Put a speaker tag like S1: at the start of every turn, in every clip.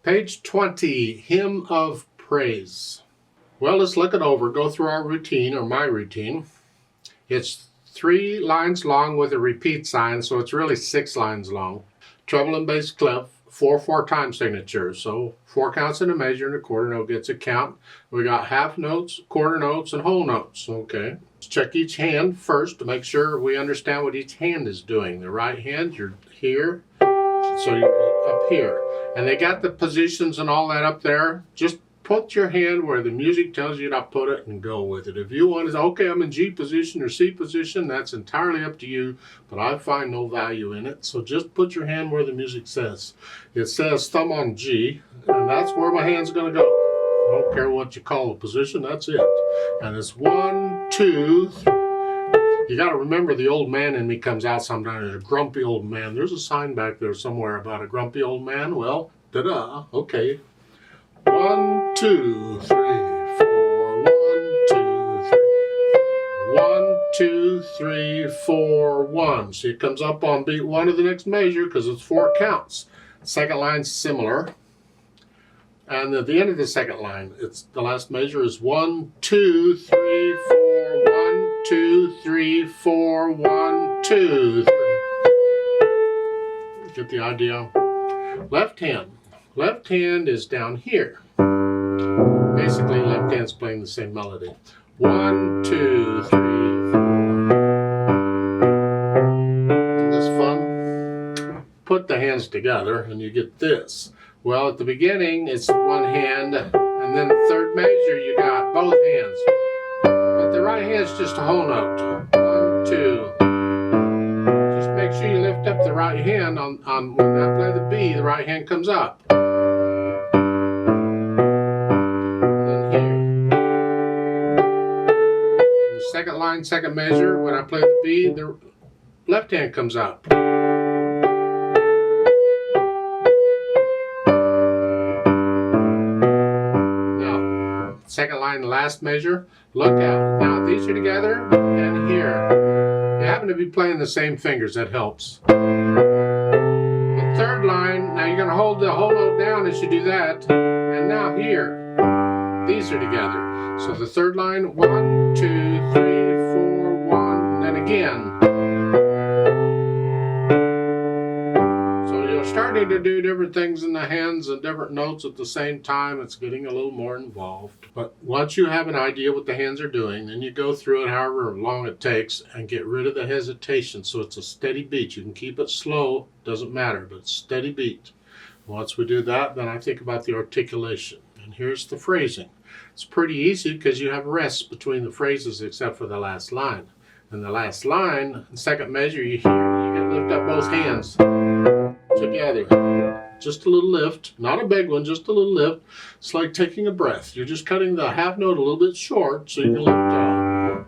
S1: Page 20, Hymn of Praise. Well, let's look it over. Go through our routine, or my routine. It's 3 lines long with a repeat sign, so it's really 6 lines long. Treble and bass clef, 4/4 time signatures. So 4 counts in a measure, and a quarter note gets a count. We got half notes, quarter notes, and whole notes. Okay. Let's check each hand first to make sure we understand what each hand is doing. The right hand, you're here, so you're up here. And they got the positions and all that up there. Just put your hand where the music tells you to put it and go with it. If you want to, okay, I'm in G position or C position, that's entirely up to you, but I find no value in it. So just put your hand where the music says. It says thumb on G, and that's where my hand's going to go. I don't care what you call the position, that's it. And it's 1, 2, 3. You got to remember the old man in me comes out sometimes. A grumpy old man. There's a sign back there somewhere about a grumpy old man. Well, ta-da. Okay. 1, 2, 3, 4. 1, 2, 3. 1, 2, 3, 4, 1. See, it comes up on beat 1 of the next measure because it's 4 counts. Second line's similar. And at the end of the second line, it's the last measure is 1, 2, 3, 4. 1, 2, 3, 4, 1, 2, 3. Get the idea? Left hand. Left hand is down here. Basically, left hand's playing the same melody. 1, 2, 3, 4. Isn't this fun? Put the hands together and you get this. Well, at the beginning, it's one hand, and then the third measure, you got both hands. But the right hand's just a whole note. 1, 2. Just make sure you lift up the right hand on when I play the B, the right hand comes up. Then here. The second line, second measure, when I play the B, the left hand comes up. Second line, last measure, look out. Now these are together, and here. You happen to be playing the same fingers, that helps. The third line, now you're going to hold the whole note down as you do that. And now here, these are together. So the third line, 1, 2, 3, 4, 1, and then again. Starting to do different things in the hands and different notes at the same time. It's getting a little more involved. But once you have an idea what the hands are doing, then you go through it however long it takes and get rid of the hesitation. So it's a steady beat. You can keep it slow, doesn't matter, but it's steady beat. Once we do that, then I think about the articulation. And here's the phrasing. It's pretty easy because you have rests between the phrases except for the last line. And the last line, the second measure, you hear, you can lift up both hands together. Just a little lift, not a big one, just a little lift. It's like taking a breath. You're just cutting the half note a little bit short so you can lift up.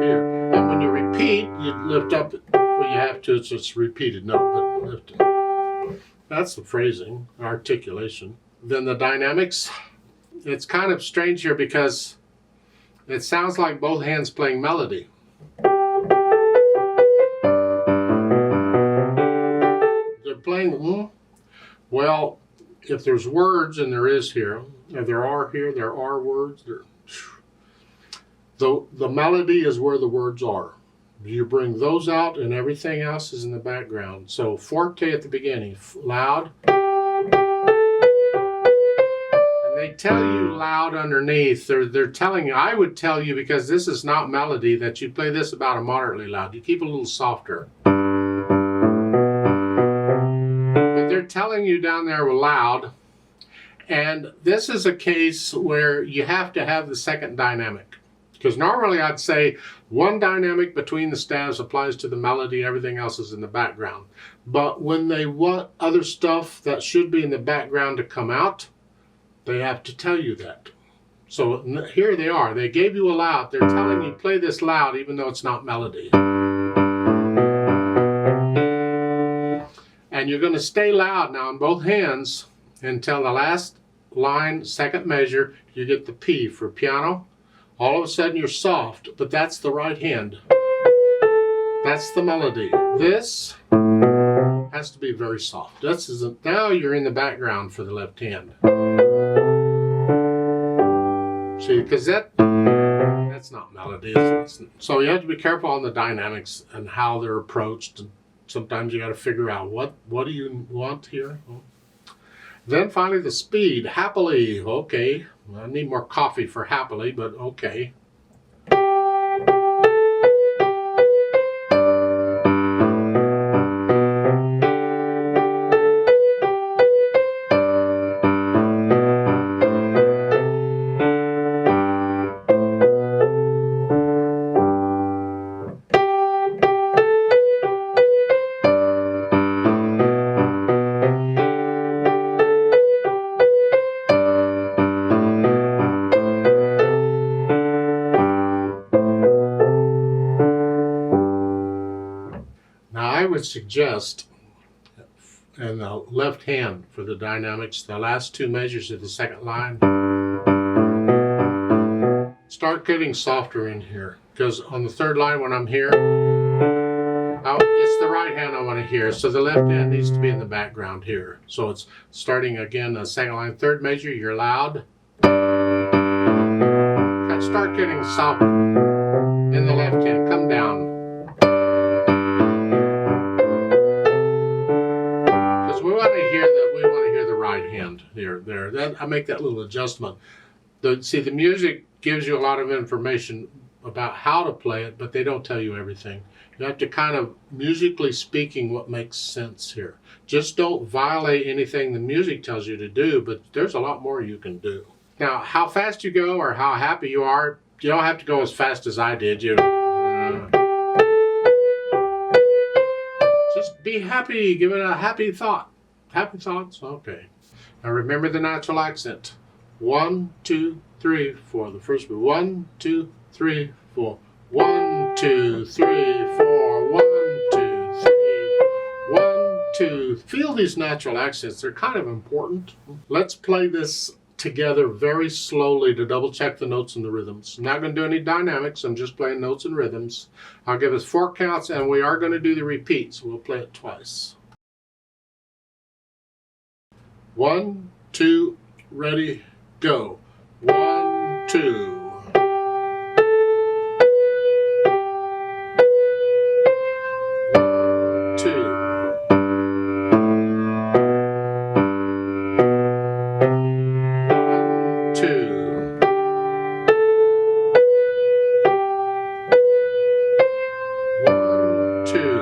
S1: Here. And when you repeat, you lift up when you have to. It's just repeated note, but lift it. That's the phrasing, articulation. Then the dynamics. It's kind of strange here because it sounds like both hands playing melody. Playing, well, if there's words, and there is here, there are words, the melody is where the words are. You bring those out and everything else is in the background. So forte at the beginning, loud, and they tell you loud underneath. They're telling you, I would tell you, because this is not melody, that you play this about a moderately loud. You keep it a little softer. They're telling you down there loud, and this is a case where you have to have the second dynamic, because normally I'd say one dynamic between the staves applies to the melody, everything else is in the background. But when they want other stuff that should be in the background to come out, they have to tell you that. So here they are, they gave you a loud, they're telling you play this loud even though it's not melody. And you're going to stay loud now on both hands until the last line, second measure, you get the P for piano. All of a sudden you're soft, but that's the right hand. That's the melody. This has to be very soft. Now you're in the background for the left hand. See, because that's not melody. So you have to be careful on the dynamics and how they're approached. And sometimes you got to figure out what do you want here. Then finally the speed. Happily. Okay. I need more coffee for happily, but okay. I would suggest, in the left hand for the dynamics, the last two measures of the second line, start getting softer in here. Because on the third line when I'm here, it's the right hand I want to hear. So the left hand needs to be in the background here. So it's starting again, the second line, third measure, you're loud. Start getting soft in the left hand, come down. We want to hear the right hand there. I make that little adjustment. See, the music gives you a lot of information about how to play it, but they don't tell you everything. You have to kind of, musically speaking, what makes sense here. Just don't violate anything the music tells you to do, but there's a lot more you can do. Now, how fast you go or how happy you are, you don't have to go as fast as I did. Just be happy, give it a happy thought. Happy thoughts? Okay. Now remember the natural accent. 1, 2, 3, 4. The first one. 1, 2, 3, 4. 1, 2, 3, 4. 1, 2, 3. 1, 2. Feel these natural accents. They're kind of important. Let's play this together very slowly to double check the notes and the rhythms. I'm not going to do any dynamics. I'm just playing notes and rhythms. I'll give us 4 counts and we are going to do the repeat. So we'll play it twice. 1, 2, ready, go. 1, 2. 1, 2. 1, 2. 1, 2.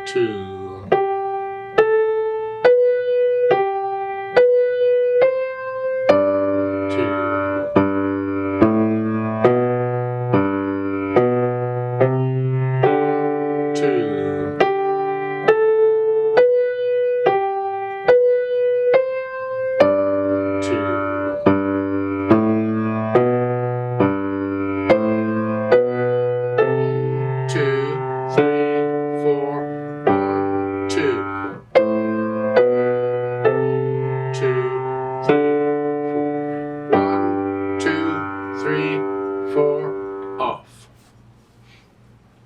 S1: 2.